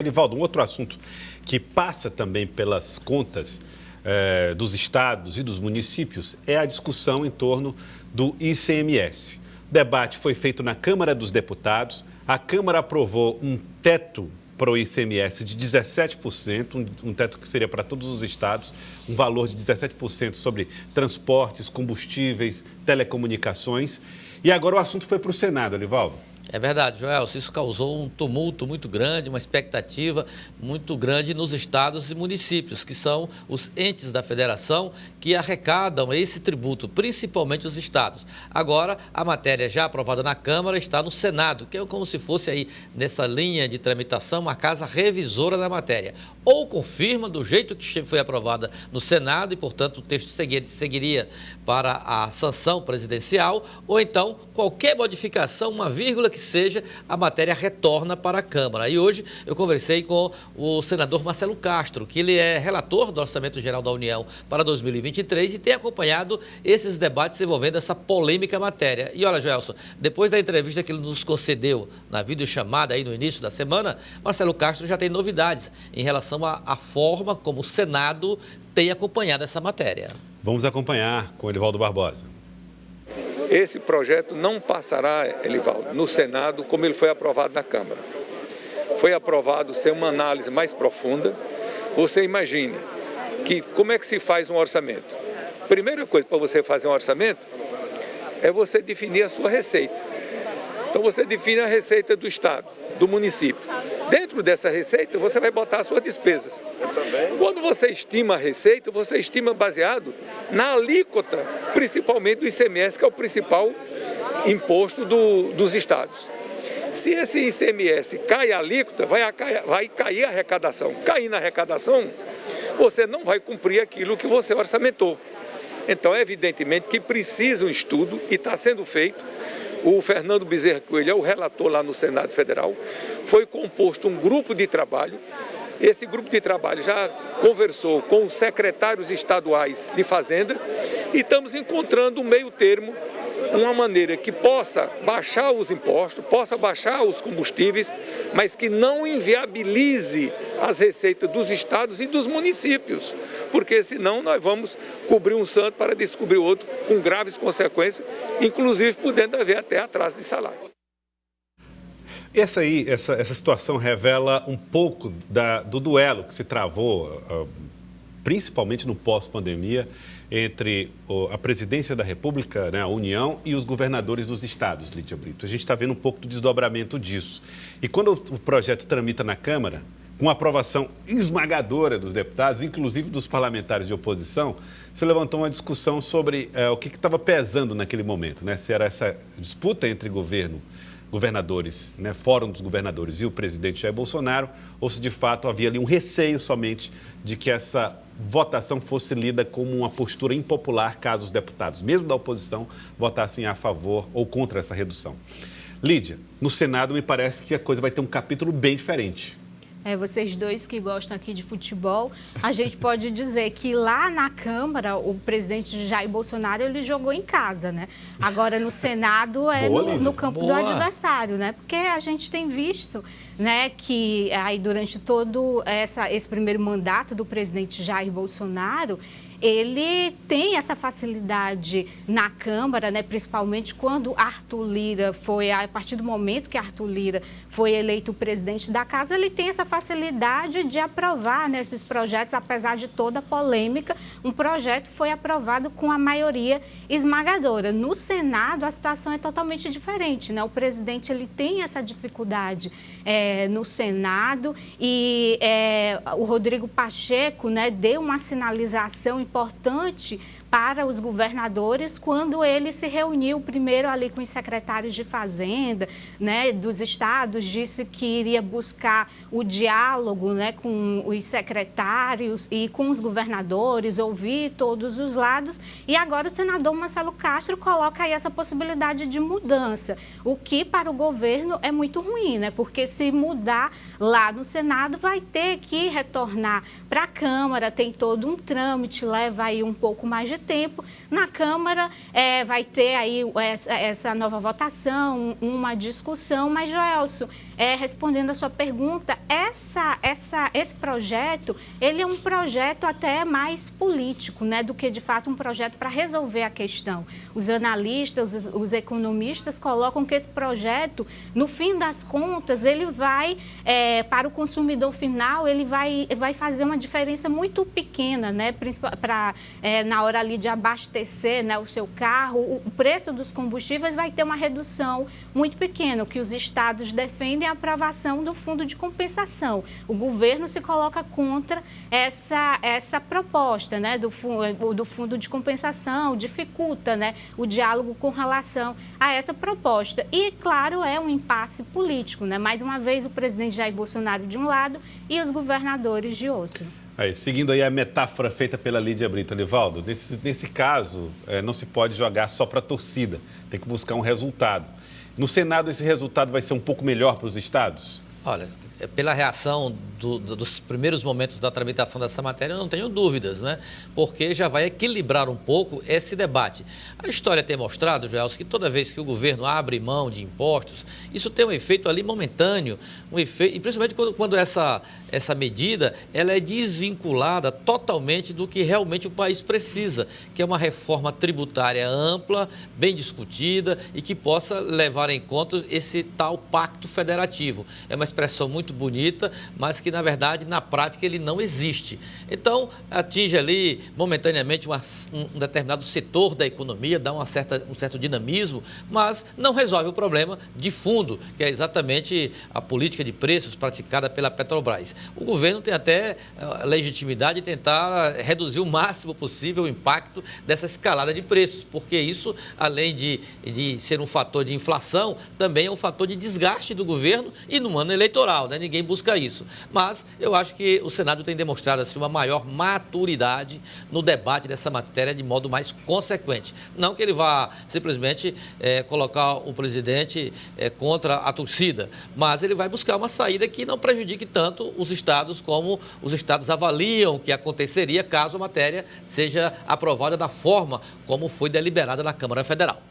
Elivaldo, um outro assunto que passa também pelas contas dos estados e dos municípios é a discussão em torno do ICMS. O debate foi feito na Câmara dos Deputados, a Câmara aprovou um teto para o ICMS de 17%, um teto que seria para todos os estados, um valor de 17% sobre transportes, combustíveis, telecomunicações. E agora o assunto foi para o Senado, Elivaldo. É verdade, Joelson, isso causou um tumulto muito grande, uma expectativa muito grande nos estados e municípios, que são os entes da federação que arrecadam esse tributo, principalmente os estados. Agora, a matéria já aprovada na Câmara está no Senado, que é como se fosse aí, nessa linha de tramitação, uma casa revisora da matéria. Ou confirma do jeito que foi aprovada no Senado e, portanto, o texto seguiria para a sanção presidencial, ou então, qualquer modificação, uma vírgula que seja, a matéria retorna para a Câmara. E hoje eu conversei com o senador Marcelo Castro, que ele é relator do Orçamento Geral da União para 2023 e tem acompanhado esses debates envolvendo essa polêmica matéria. E olha, Joelson, depois da entrevista que ele nos concedeu na videochamada aí no início da semana, Marcelo Castro já tem novidades em relação à forma como o Senado tem acompanhado essa matéria. Vamos acompanhar com Elivaldo Barbosa. Esse projeto não passará, Elivaldo, no Senado como ele foi aprovado na Câmara. Foi aprovado sem uma análise mais profunda. Você imagina que como é que se faz um orçamento? Primeira coisa para você fazer um orçamento é você definir a sua receita. Então você define a receita do Estado, do município. Dentro dessa receita você vai botar as suas despesas. Quando você estima a receita, você estima baseado na alíquota, principalmente do ICMS, que é o principal imposto dos estados. Se esse ICMS cai a alíquota, vai cair a arrecadação. Cair na arrecadação, você não vai cumprir aquilo que você orçamentou. Então, evidentemente que precisa um estudo e está sendo feito. O Fernando Bezerra Coelho é o relator lá no Senado Federal. Foi composto um grupo de trabalho. Esse grupo de trabalho já conversou com os secretários estaduais de Fazenda e estamos encontrando um meio termo, uma maneira que possa baixar os impostos, possa baixar os combustíveis, mas que não inviabilize as receitas dos estados e dos municípios, porque senão nós vamos cobrir um santo para descobrir outro com graves consequências, inclusive podendo haver até atraso de salário. Essa situação revela um pouco do duelo que se travou, principalmente no pós-pandemia, entre a presidência da República, né, a União, e os governadores dos estados, Lídia Brito. A gente está vendo um pouco do desdobramento disso. E quando o projeto tramita na Câmara, com aprovação esmagadora dos deputados, inclusive dos parlamentares de oposição, se levantou uma discussão sobre o que estava pesando naquele momento, né? Se era essa disputa entre governadores, né, Fórum dos Governadores e o presidente Jair Bolsonaro, ou se de fato havia ali um receio somente de que essa votação fosse lida como uma postura impopular caso os deputados, mesmo da oposição, votassem a favor ou contra essa redução. Lídia, no Senado me parece que a coisa vai ter um capítulo bem diferente. Vocês dois que gostam aqui de futebol, a gente pode dizer que lá na Câmara, o presidente Jair Bolsonaro, ele jogou em casa, né? Agora, no Senado, é no campo do adversário, né? Porque a gente tem visto, né, que aí durante todo esse primeiro mandato do presidente Jair Bolsonaro, ele tem essa facilidade na Câmara, né, principalmente quando Arthur Lira a partir do momento que Arthur Lira foi eleito presidente da Casa, ele tem essa facilidade de aprovar, né, esses projetos, apesar de toda a polêmica, um projeto foi aprovado com a maioria esmagadora. No Senado, a situação é totalmente diferente, né? O presidente ele tem essa dificuldade no Senado e o Rodrigo Pacheco, né, deu uma sinalização importante para os governadores quando ele se reuniu primeiro ali com os secretários de Fazenda, né, dos estados, disse que iria buscar o diálogo, né, com os secretários e com os governadores, ouvir todos os lados, e agora o senador Marcelo Castro coloca aí essa possibilidade de mudança, o que para o governo é muito ruim, né, porque se mudar lá no Senado vai ter que retornar para a Câmara, tem todo um trâmite, leva aí um pouco mais de tempo. Na Câmara vai ter aí essa nova votação, uma discussão, mas, Joelson, respondendo a sua pergunta, esse projeto, ele é um projeto até mais político, né, do que, de fato, um projeto para resolver a questão. Os analistas, os economistas colocam que esse projeto, no fim das contas, ele vai, para o consumidor final, ele vai fazer uma diferença muito pequena, né, na hora ali de abastecer, né, o seu carro, o preço dos combustíveis vai ter uma redução muito pequena. O que os estados defendem é a aprovação do fundo de compensação. O governo se coloca contra essa proposta, né, do fundo de compensação, dificulta, né, o diálogo com relação a essa proposta. E, claro, é um impasse político, né? Mais uma vez, o presidente Jair Bolsonaro de um lado e os governadores de outro. Seguindo aí a metáfora feita pela Lídia Brito, Nivaldo, nesse caso, não se pode jogar só para a torcida, tem que buscar um resultado. No Senado, esse resultado vai ser um pouco melhor para os estados? Olha, pela reação dos primeiros momentos da tramitação dessa matéria, eu não tenho dúvidas, né? Porque já vai equilibrar um pouco esse debate. A história tem mostrado, Joelson, que toda vez que o governo abre mão de impostos, isso tem um efeito ali momentâneo, um efeito, e principalmente quando essa medida ela é desvinculada totalmente do que realmente o país precisa, que é uma reforma tributária ampla, bem discutida e que possa levar em conta esse tal pacto federativo. É uma expressão muito bonita, mas que, na verdade, na prática, ele não existe. Então, atinge ali, momentaneamente, um determinado setor da economia, dá um certo dinamismo, mas não resolve o problema de fundo, que é exatamente a política de preços praticada pela Petrobras. O governo tem até legitimidade de tentar reduzir o máximo possível o impacto dessa escalada de preços, porque isso, além de ser um fator de inflação, também é um fator de desgaste do governo e no ano eleitoral, né? Ninguém busca isso. Mas eu acho que o Senado tem demonstrado assim, uma maior maturidade no debate dessa matéria de modo mais consequente. Não que ele vá simplesmente colocar o presidente contra a torcida, mas ele vai buscar uma saída que não prejudique tanto os estados como os estados avaliam que aconteceria caso a matéria seja aprovada da forma como foi deliberada na Câmara Federal.